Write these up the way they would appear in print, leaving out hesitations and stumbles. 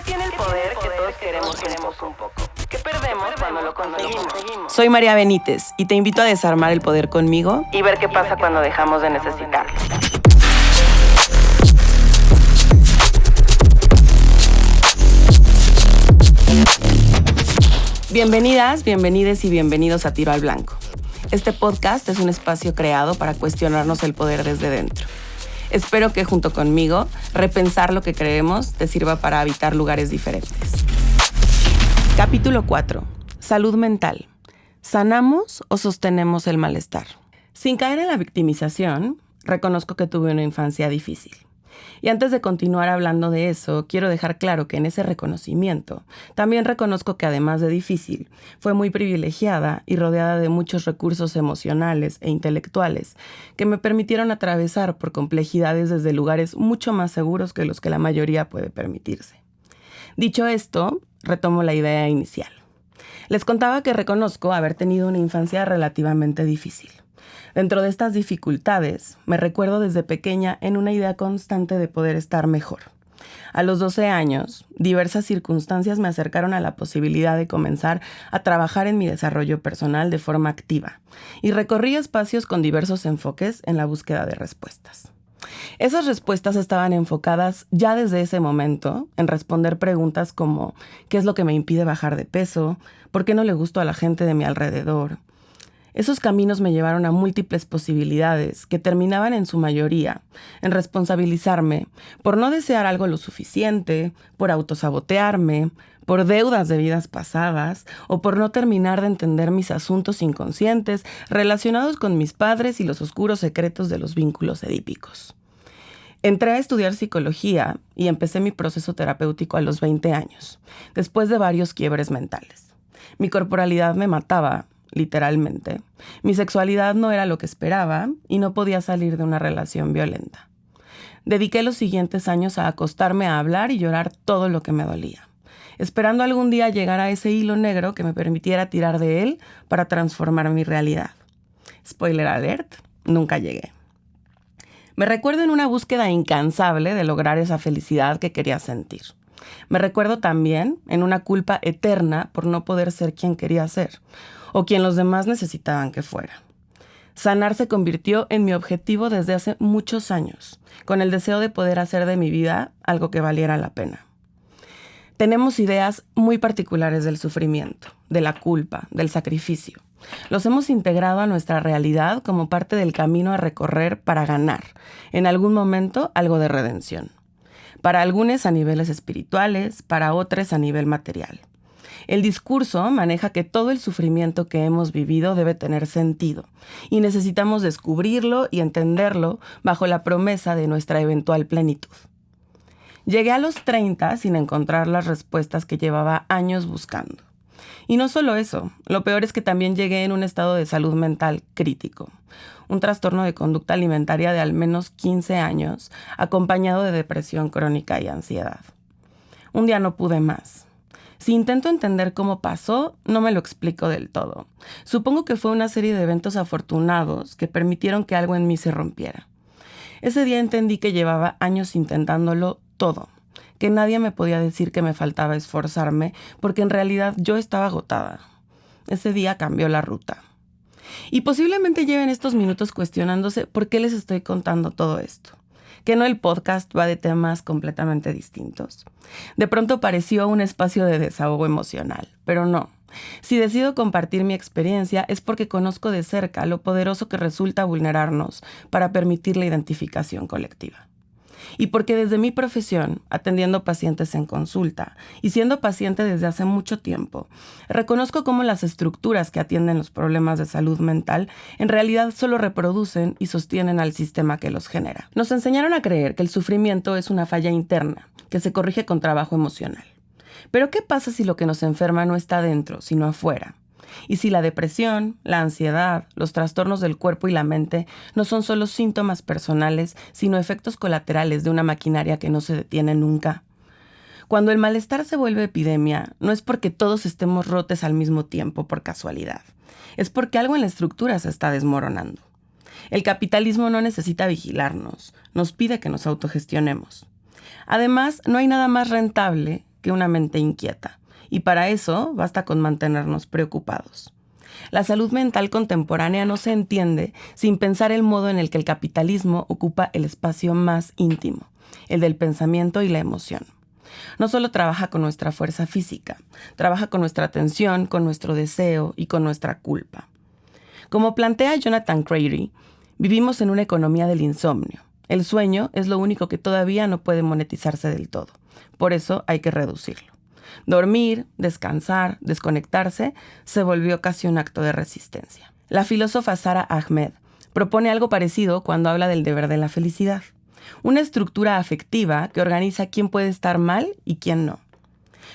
tiene el poder que todos queremos un poco? ¿Qué perdemos cuando lo conseguimos? Soy María Benítez y te invito a desarmar el poder conmigo Y ver qué pasa cuando dejamos de necesitarlo. Bienvenidas, bienvenides y bienvenidos a Tiro al Blanco. Este podcast es un espacio creado para cuestionarnos el poder desde dentro. Espero que junto conmigo, repensar lo que creemos te sirva para habitar lugares diferentes. Capítulo 4. Salud mental. ¿Sanamos o sostenemos el malestar? Sin caer en la victimización, reconozco que tuve una infancia difícil. Y antes de continuar hablando de eso, quiero dejar claro que en ese reconocimiento también reconozco que además de difícil, fue muy privilegiada y rodeada de muchos recursos emocionales e intelectuales que me permitieron atravesar por complejidades desde lugares mucho más seguros que los que la mayoría puede permitirse. Dicho esto, retomo la idea inicial. Les contaba que reconozco haber tenido una infancia relativamente difícil. Dentro de estas dificultades, me recuerdo desde pequeña en una idea constante de poder estar mejor. A los 12 años, diversas circunstancias me acercaron a la posibilidad de comenzar a trabajar en mi desarrollo personal de forma activa y recorrí espacios con diversos enfoques en la búsqueda de respuestas. Esas respuestas estaban enfocadas ya desde ese momento en responder preguntas como ¿qué es lo que me impide bajar de peso? ¿Por qué no le gusto a la gente de mi alrededor? Esos caminos me llevaron a múltiples posibilidades que terminaban en su mayoría en responsabilizarme por no desear algo lo suficiente, por autosabotearme, por deudas de vidas pasadas o por no terminar de entender mis asuntos inconscientes relacionados con mis padres y los oscuros secretos de los vínculos edípicos. Entré a estudiar psicología y empecé mi proceso terapéutico a los 20 años, después de varios quiebres mentales. Mi corporalidad me mataba, literalmente. Mi sexualidad no era lo que esperaba y no podía salir de una relación violenta. Dediqué los siguientes años a acostarme a hablar y llorar todo lo que me dolía, esperando algún día llegar a ese hilo negro que me permitiera tirar de él para transformar mi realidad. Spoiler alert, nunca llegué. Me recuerdo en una búsqueda incansable de lograr esa felicidad que quería sentir. Me recuerdo también en una culpa eterna por no poder ser quien quería ser, o quien los demás necesitaban que fuera. Sanar se convirtió en mi objetivo desde hace muchos años, con el deseo de poder hacer de mi vida algo que valiera la pena. Tenemos ideas muy particulares del sufrimiento, de la culpa, del sacrificio. Los hemos integrado a nuestra realidad como parte del camino a recorrer para ganar, en algún momento, algo de redención. Para algunos a niveles espirituales, para otros a nivel material. El discurso maneja que todo el sufrimiento que hemos vivido debe tener sentido y necesitamos descubrirlo y entenderlo bajo la promesa de nuestra eventual plenitud. Llegué a los 30 sin encontrar las respuestas que llevaba años buscando. Y no solo eso, lo peor es que también llegué en un estado de salud mental crítico, un trastorno de conducta alimentaria de al menos 15 años, acompañado de depresión crónica y ansiedad. Un día no pude más. Si intento entender cómo pasó, no me lo explico del todo. Supongo que fue una serie de eventos afortunados que permitieron que algo en mí se rompiera. Ese día entendí que llevaba años intentándolo todo, que nadie me podía decir que me faltaba esforzarme, porque en realidad yo estaba agotada. Ese día cambió la ruta. Y posiblemente lleven estos minutos cuestionándose por qué les estoy contando todo esto. Que no el podcast va de temas completamente distintos. De pronto pareció un espacio de desahogo emocional, pero no. Si decido compartir mi experiencia es porque conozco de cerca lo poderoso que resulta vulnerarnos para permitir la identificación colectiva. Y porque desde mi profesión, atendiendo pacientes en consulta y siendo paciente desde hace mucho tiempo, reconozco cómo las estructuras que atienden los problemas de salud mental en realidad solo reproducen y sostienen al sistema que los genera. Nos enseñaron a creer que el sufrimiento es una falla interna, que se corrige con trabajo emocional. Pero ¿qué pasa si lo que nos enferma no está dentro, sino afuera? Y si la depresión, la ansiedad, los trastornos del cuerpo y la mente no son solo síntomas personales, sino efectos colaterales de una maquinaria que no se detiene nunca. Cuando el malestar se vuelve epidemia, no es porque todos estemos rotos al mismo tiempo por casualidad. Es porque algo en la estructura se está desmoronando. El capitalismo no necesita vigilarnos, nos pide que nos autogestionemos. Además, no hay nada más rentable que una mente inquieta, y para eso basta con mantenernos preocupados. La salud mental contemporánea no se entiende sin pensar el modo en el que el capitalismo ocupa el espacio más íntimo, el del pensamiento y la emoción. No solo trabaja con nuestra fuerza física, trabaja con nuestra atención, con nuestro deseo y con nuestra culpa. Como plantea Jonathan Crary, vivimos en una economía del insomnio. El sueño es lo único que todavía no puede monetizarse del todo. Por eso hay que reducirlo. Dormir, descansar, desconectarse se volvió casi un acto de resistencia. La filósofa Sara Ahmed propone algo parecido cuando habla del deber de la felicidad. Una estructura afectiva que organiza quién puede estar mal y quién no.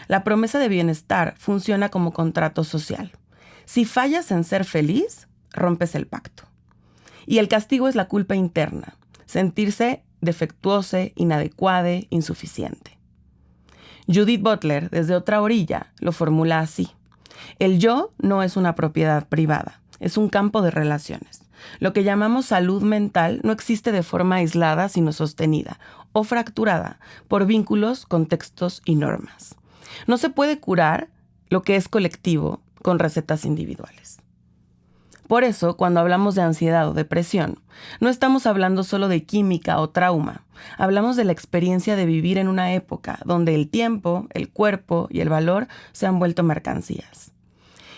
La promesa de bienestar funciona como contrato social. Si fallas en ser feliz, rompes el pacto. Y el castigo es la culpa interna, sentirse defectuoso, inadecuado, insuficiente. Judith Butler, desde otra orilla, lo formula así. El yo no es una propiedad privada, es un campo de relaciones. Lo que llamamos salud mental no existe de forma aislada, sino sostenida o fracturada por vínculos, contextos y normas. No se puede curar lo que es colectivo con recetas individuales. Por eso, cuando hablamos de ansiedad o depresión, no estamos hablando solo de química o trauma. Hablamos de la experiencia de vivir en una época donde el tiempo, el cuerpo y el valor se han vuelto mercancías.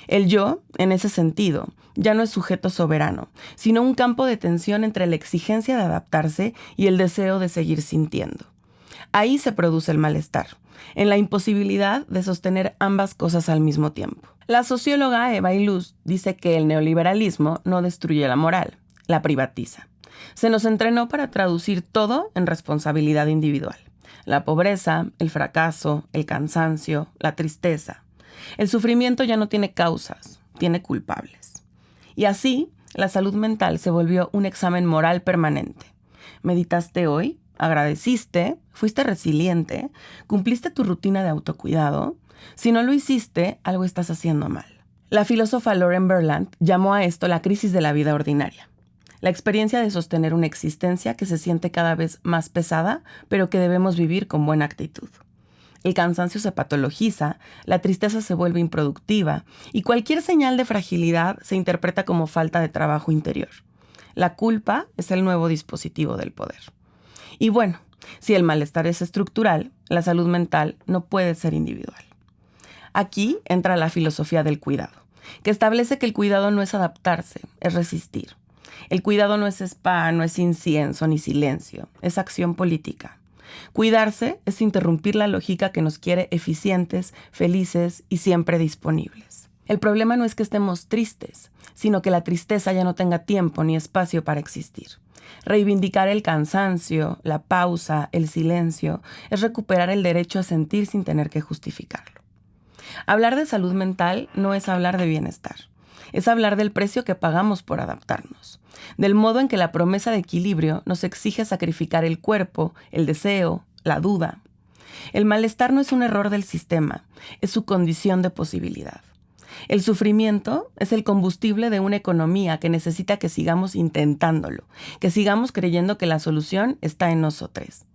El yo, en ese sentido, ya no es sujeto soberano, sino un campo de tensión entre la exigencia de adaptarse y el deseo de seguir sintiendo. Ahí se produce el malestar, en la imposibilidad de sostener ambas cosas al mismo tiempo. La socióloga Eva Illouz dice que el neoliberalismo no destruye la moral, la privatiza. Se nos entrenó para traducir todo en responsabilidad individual. La pobreza, el fracaso, el cansancio, la tristeza. El sufrimiento ya no tiene causas, tiene culpables. Y así, la salud mental se volvió un examen moral permanente. ¿Meditaste hoy? ¿Agradeciste? ¿Fuiste resiliente? ¿Cumpliste tu rutina de autocuidado? Si no lo hiciste, algo estás haciendo mal. La filósofa Lauren Berlant llamó a esto la crisis de la vida ordinaria. La experiencia de sostener una existencia que se siente cada vez más pesada, pero que debemos vivir con buena actitud. El cansancio se patologiza, la tristeza se vuelve improductiva y cualquier señal de fragilidad se interpreta como falta de trabajo interior. La culpa es el nuevo dispositivo del poder. Y bueno, si el malestar es estructural, la salud mental no puede ser individual. Aquí entra la filosofía del cuidado, que establece que el cuidado no es adaptarse, es resistir. El cuidado no es spa, no es incienso ni silencio, es acción política. Cuidarse es interrumpir la lógica que nos quiere eficientes, felices y siempre disponibles. El problema no es que estemos tristes, sino que la tristeza ya no tenga tiempo ni espacio para existir. Reivindicar el cansancio, la pausa, el silencio, es recuperar el derecho a sentir sin tener que justificarlo. Hablar de salud mental no es hablar de bienestar. Es hablar del precio que pagamos por adaptarnos, del modo en que la promesa de equilibrio nos exige sacrificar el cuerpo, el deseo, la duda. El malestar no es un error del sistema, es su condición de posibilidad. El sufrimiento es el combustible de una economía que necesita que sigamos intentándolo, que sigamos creyendo que la solución está en nosotros.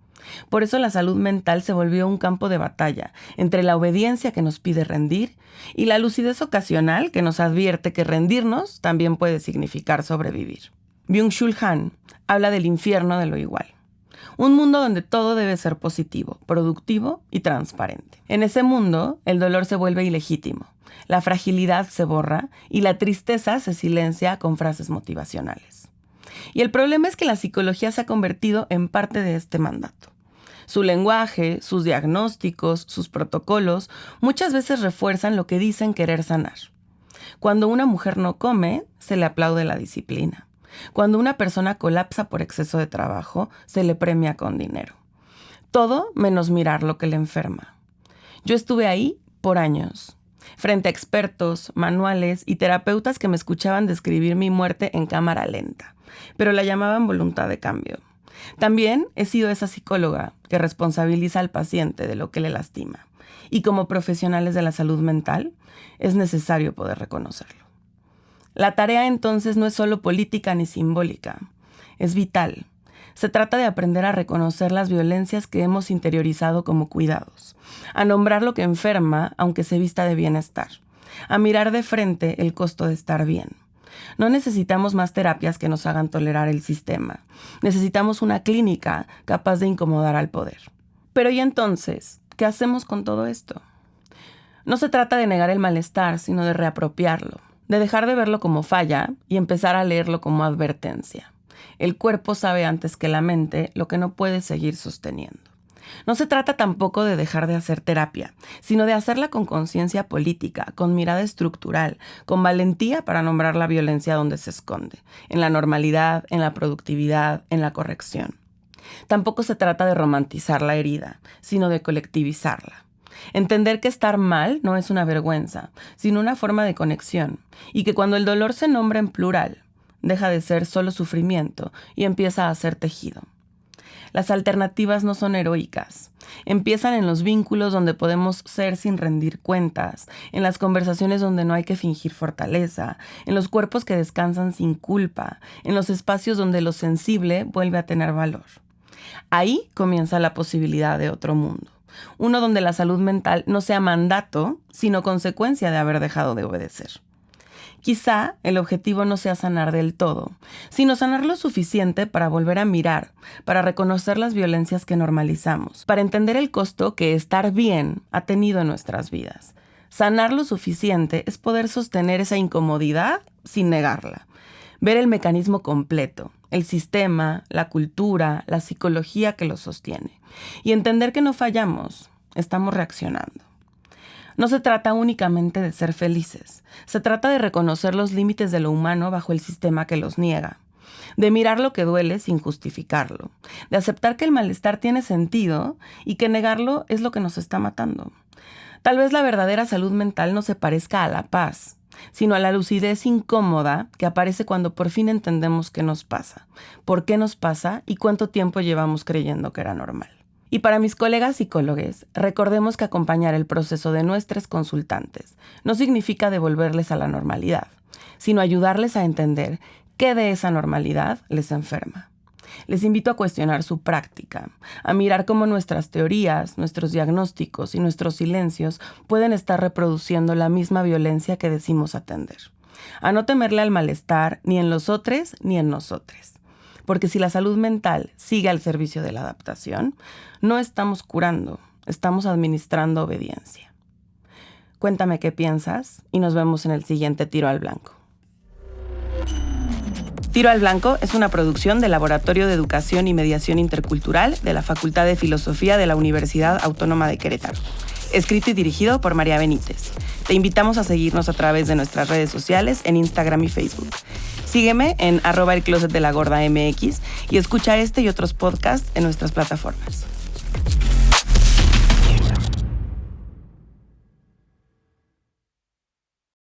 Por eso la salud mental se volvió un campo de batalla entre la obediencia que nos pide rendir y la lucidez ocasional que nos advierte que rendirnos también puede significar sobrevivir. Byung-Chul Han habla del infierno de lo igual. Un mundo donde todo debe ser positivo, productivo y transparente. En ese mundo, el dolor se vuelve ilegítimo, la fragilidad se borra y la tristeza se silencia con frases motivacionales. Y el problema es que la psicología se ha convertido en parte de este mandato. Su lenguaje, sus diagnósticos, sus protocolos muchas veces refuerzan lo que dicen querer sanar. Cuando una mujer no come, se le aplaude la disciplina. Cuando una persona colapsa por exceso de trabajo, se le premia con dinero. Todo menos mirar lo que le enferma. Yo estuve ahí por años, frente a expertos, manuales y terapeutas que me escuchaban describir mi muerte en cámara lenta, pero la llamaban voluntad de cambio. También he sido esa psicóloga que responsabiliza al paciente de lo que le lastima. Y como profesionales de la salud mental, es necesario poder reconocerlo. La tarea entonces no es solo política ni simbólica, es vital. Se trata de aprender a reconocer las violencias que hemos interiorizado como cuidados, a nombrar lo que enferma aunque se vista de bienestar, a mirar de frente el costo de estar bien. No necesitamos más terapias que nos hagan tolerar el sistema. Necesitamos una clínica capaz de incomodar al poder. Pero ¿y entonces? ¿Qué hacemos con todo esto? No se trata de negar el malestar, sino de reapropiarlo, de dejar de verlo como falla y empezar a leerlo como advertencia. El cuerpo sabe antes que la mente lo que no puede seguir sosteniendo. No se trata tampoco de dejar de hacer terapia, sino de hacerla con conciencia política, con mirada estructural, con valentía para nombrar la violencia donde se esconde, en la normalidad, en la productividad, en la corrección. Tampoco se trata de romantizar la herida, sino de colectivizarla. Entender que estar mal no es una vergüenza, sino una forma de conexión, y que cuando el dolor se nombra en plural, deja de ser solo sufrimiento y empieza a ser tejido. Las alternativas no son heroicas. Empiezan en los vínculos donde podemos ser sin rendir cuentas, en las conversaciones donde no hay que fingir fortaleza, en los cuerpos que descansan sin culpa, en los espacios donde lo sensible vuelve a tener valor. Ahí comienza la posibilidad de otro mundo. Uno donde la salud mental no sea mandato, sino consecuencia de haber dejado de obedecer. Quizá el objetivo no sea sanar del todo, sino sanar lo suficiente para volver a mirar, para reconocer las violencias que normalizamos, para entender el costo que estar bien ha tenido en nuestras vidas. Sanar lo suficiente es poder sostener esa incomodidad sin negarla, ver el mecanismo completo, el sistema, la cultura, la psicología que lo sostiene, y entender que no fallamos, estamos reaccionando. No se trata únicamente de ser felices, se trata de reconocer los límites de lo humano bajo el sistema que los niega, de mirar lo que duele sin justificarlo, de aceptar que el malestar tiene sentido y que negarlo es lo que nos está matando. Tal vez la verdadera salud mental no se parezca a la paz, sino a la lucidez incómoda que aparece cuando por fin entendemos qué nos pasa, por qué nos pasa y cuánto tiempo llevamos creyendo que era normal. Y para mis colegas psicólogos, recordemos que acompañar el proceso de nuestros consultantes no significa devolverles a la normalidad, sino ayudarles a entender qué de esa normalidad les enferma. Les invito a cuestionar su práctica, a mirar cómo nuestras teorías, nuestros diagnósticos y nuestros silencios pueden estar reproduciendo la misma violencia que decimos atender. A no temerle al malestar ni en los otros ni en nosotros. Porque si la salud mental sigue al servicio de la adaptación, no estamos curando, estamos administrando obediencia. Cuéntame qué piensas y nos vemos en el siguiente Tiro al Blanco. Tiro al Blanco es una producción del Laboratorio de Educación y Mediación Intercultural de la Facultad de Filosofía de la Universidad Autónoma de Querétaro. Escrito y dirigido por María Benítez. Te invitamos a seguirnos a través de nuestras redes sociales en Instagram y Facebook. Sígueme en @elclosetdelagordamx y escucha este y otros podcasts en nuestras plataformas.